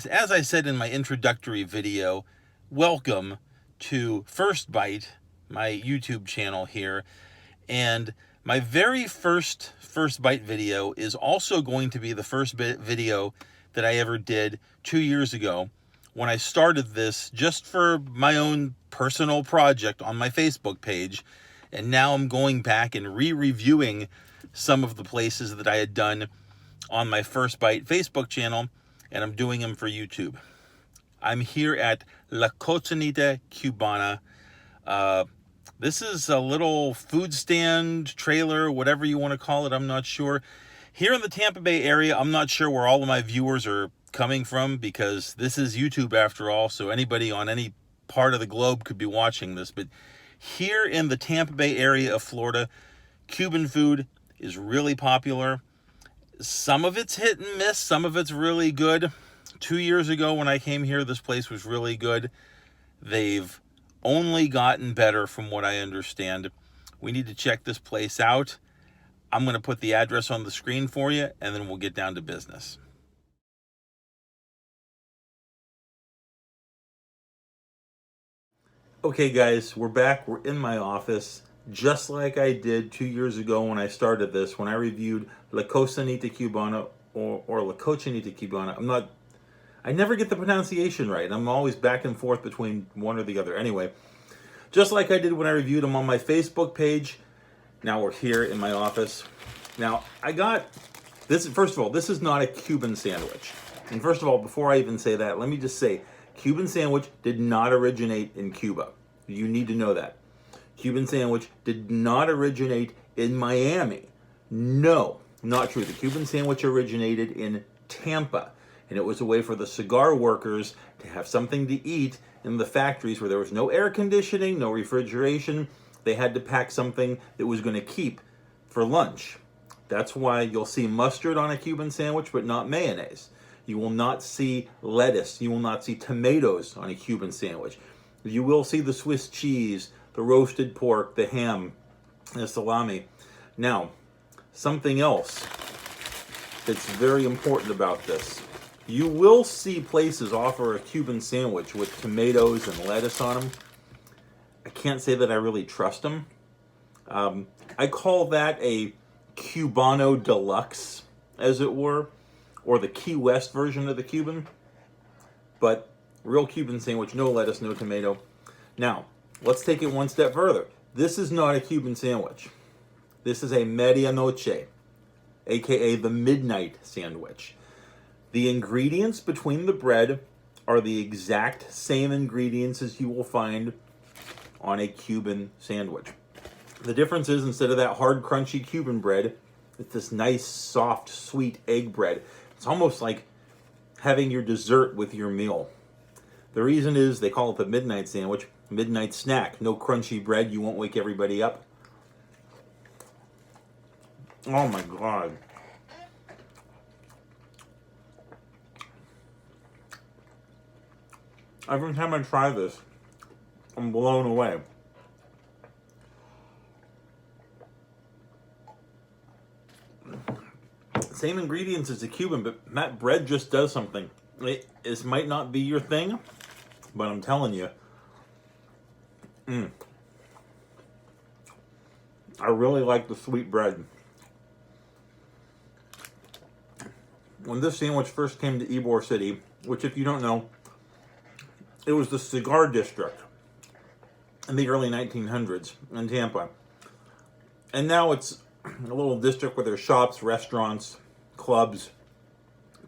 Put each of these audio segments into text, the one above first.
guys, as I said in my introductory video, welcome to First Bite, my YouTube channel here. And my very first Bite video is also going to be the first video that I ever did 2 years ago when I started this just for my own personal project on my Facebook page. And now I'm going back and re-reviewing some of the places that I had done on my First Bite Facebook channel, and I'm doing them for YouTube. I'm here at La Cocinita Cubana. This is a little food stand, trailer, whatever you want to call it, I'm not sure. Here in the Tampa Bay area, I'm not sure where all of my viewers are coming from, because this is YouTube after all, so anybody on any part of the globe could be watching this. But here in the Tampa Bay area of Florida, Cuban food is really popular. Some of it's hit and miss, some of it's really good. 2 years ago when I came here, this place was really good. They've only gotten better from what I understand. We need to check this place out. I'm going to put the address on the screen for you, and then we'll get down to business. Okay guys, we're back. We're in my office, just like I did 2 years ago when I started this, when I reviewed La Cocinita Cubana or La Cocinita Cubana. I never get the pronunciation right. I'm always back and forth between one or the other. Anyway, just like I did when I reviewed them on my Facebook page, now we're here in my office. Now, I got this. First of all, this is not a Cuban sandwich. And first of all, before I even say that, let me just say, Cuban sandwich did not originate in Cuba. You need to know that. Cuban sandwich did not originate in Miami. No, not true. The Cuban sandwich originated in Tampa, and it was a way for the cigar workers to have something to eat in the factories where there was no air conditioning, no refrigeration. They had to pack something that was going to keep for lunch. That's why you'll see mustard on a Cuban sandwich, but not mayonnaise. You will not see lettuce. You will not see tomatoes on a Cuban sandwich. You will see the Swiss cheese, the roasted pork, the ham, the salami. Now, something else that's very important about this. You will see places offer a Cuban sandwich with tomatoes and lettuce on them. I can't say that I really trust them. I call that a Cubano deluxe, as it were, or the Key West version of the Cuban. But real Cuban sandwich, no lettuce, no tomato. Now, let's take it one step further. This is not a Cuban sandwich. This is a medianoche, aka the midnight sandwich. The ingredients between the bread are the exact same ingredients as you will find on a Cuban sandwich. The difference is, instead of that hard, crunchy Cuban bread, it's this nice, soft, sweet egg bread. It's almost like having your dessert with your meal. The reason is they call it the midnight sandwich, midnight snack. No crunchy bread, you won't wake everybody up. Oh my God. Every time I try this, I'm blown away. Same ingredients as the Cuban, but that bread just does something. This might not be your thing, but I'm telling you, I really like the sweet bread. When this sandwich first came to Ybor City, which if you don't know, it was the cigar district in the early 1900s in Tampa. And now it's a little district where there's shops, restaurants, clubs.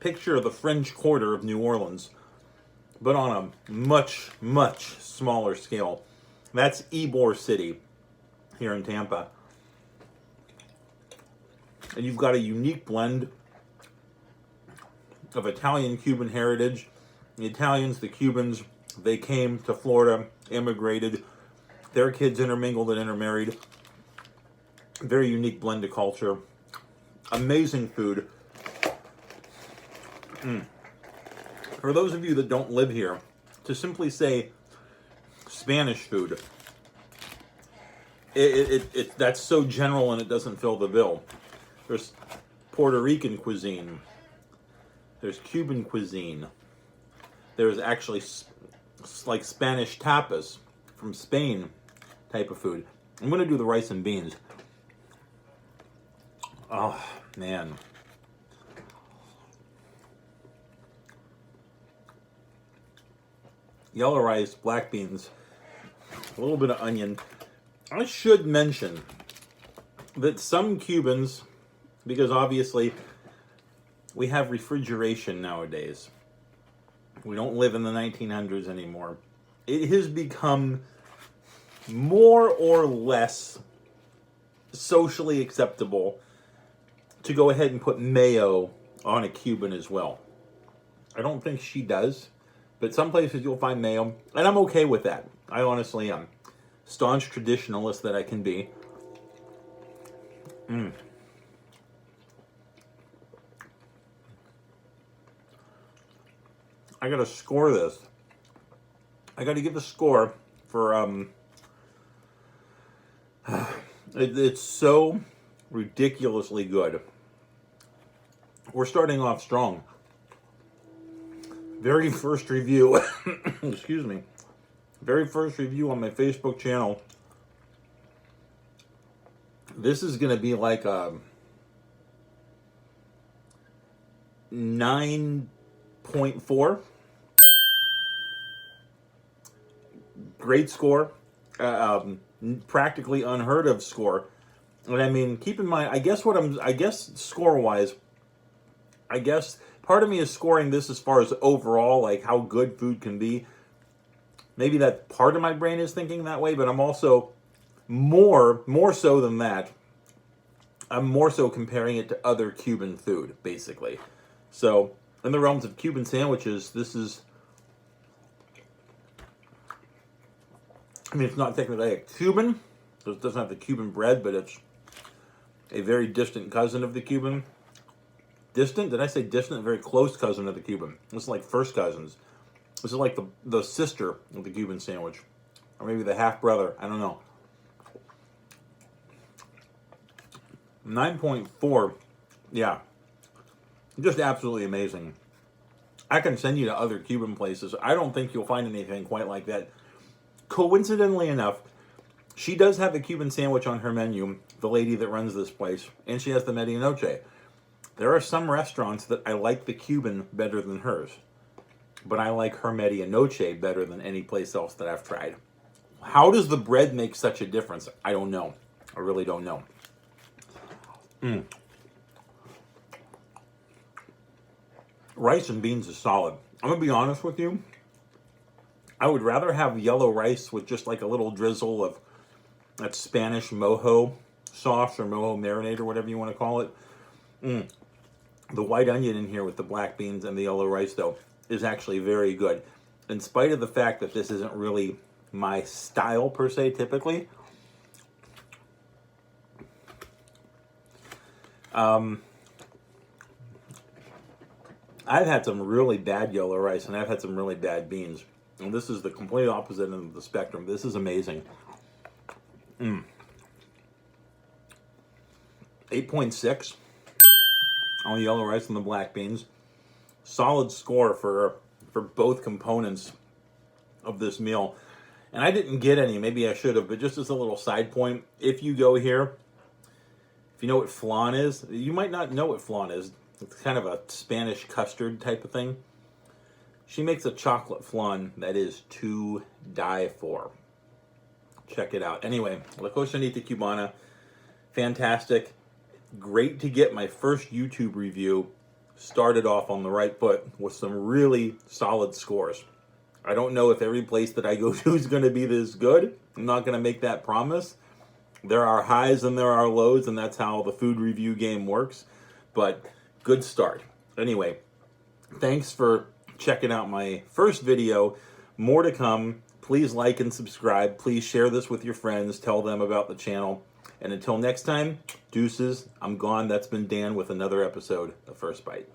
Picture the French Quarter of New Orleans, but on a much, much smaller scale. That's Ybor City here in Tampa. And you've got a unique blend of Italian-Cuban heritage. The Italians, the Cubans, they came to Florida, immigrated. Their kids intermingled and intermarried. Very unique blend of culture. Amazing food. For those of you that don't live here, to simply say Spanish food, that's so general and it doesn't fill the bill. There's Puerto Rican cuisine. There's Cuban cuisine. There's actually like Spanish tapas from Spain type of food. I'm going to do the rice and beans. Oh, man. Yellow rice, black beans, a little bit of onion. I should mention that some Cubans, because obviously we have refrigeration nowadays. We don't live in the 1900s anymore. It has become more or less socially acceptable to go ahead and put mayo on a Cuban as well. I don't think she does, but some places you'll find mayo, and I'm okay with that. I honestly am. Staunch traditionalist that I can be. I gotta score this. I gotta give a score for it's so ridiculously good. We're starting off strong. Very first review. Excuse me. Very first review on my Facebook channel. This is gonna be like a 9.4. Great score. Practically unheard of score. And I mean, keep in mind, I guess score wise, I guess part of me is scoring this as far as overall, like how good food can be. Maybe that part of my brain is thinking that way, but I'm also more so than that. I'm more so comparing it to other Cuban food, basically. So, in the realms of Cuban sandwiches, this is, I mean, it's not technically a Cuban, so it doesn't have the Cuban bread, but it's a very distant cousin of the Cuban. Distant? Did I say distant? A very close cousin of the Cuban. This is like first cousins. This is like the sister of the Cuban sandwich. Or maybe the half-brother. I don't know. 9.4. Yeah. Just absolutely amazing. I can send you to other Cuban places. I don't think you'll find anything quite like that. Coincidentally enough, she does have a Cuban sandwich on her menu, the lady that runs this place, and she has the medianoche. There are some restaurants that I like the Cuban better than hers, but I like her medianoche better than any place else that I've tried. How does the bread make such a difference? I don't know. I really don't know. Rice and beans is solid. I'm going to be honest with you. I would rather have yellow rice with just like a little drizzle of that Spanish mojo sauce or mojo marinade or whatever you want to call it. The white onion in here with the black beans and the yellow rice, though, is actually very good. In spite of the fact that this isn't really my style per se, typically. I've had some really bad yellow rice and I've had some really bad beans. And this is the complete opposite end of the spectrum. This is amazing. 8.6 on the yellow rice and the black beans. Solid score for both components of this meal. And I didn't get any, maybe I should have, but just as a little side point, if you go here, if you know what flan is, you might not know what flan is. It's kind of a Spanish custard type of thing. She makes a chocolate flan that is to die for. Check it out. Anyway, La Cocinita Cubana, fantastic. Great to get my first YouTube review started off on the right foot with some really solid scores. I don't know if every place that I go to is going to be this good. I'm not going to make that promise. There are highs and there are lows, and that's how the food review game works. But good start. Anyway, thanks for checking out my first video. More to come. Please like and subscribe. Please share this with your friends. Tell them about the channel. And until next time, deuces. I'm gone. That's been Dan with another episode of First Bite.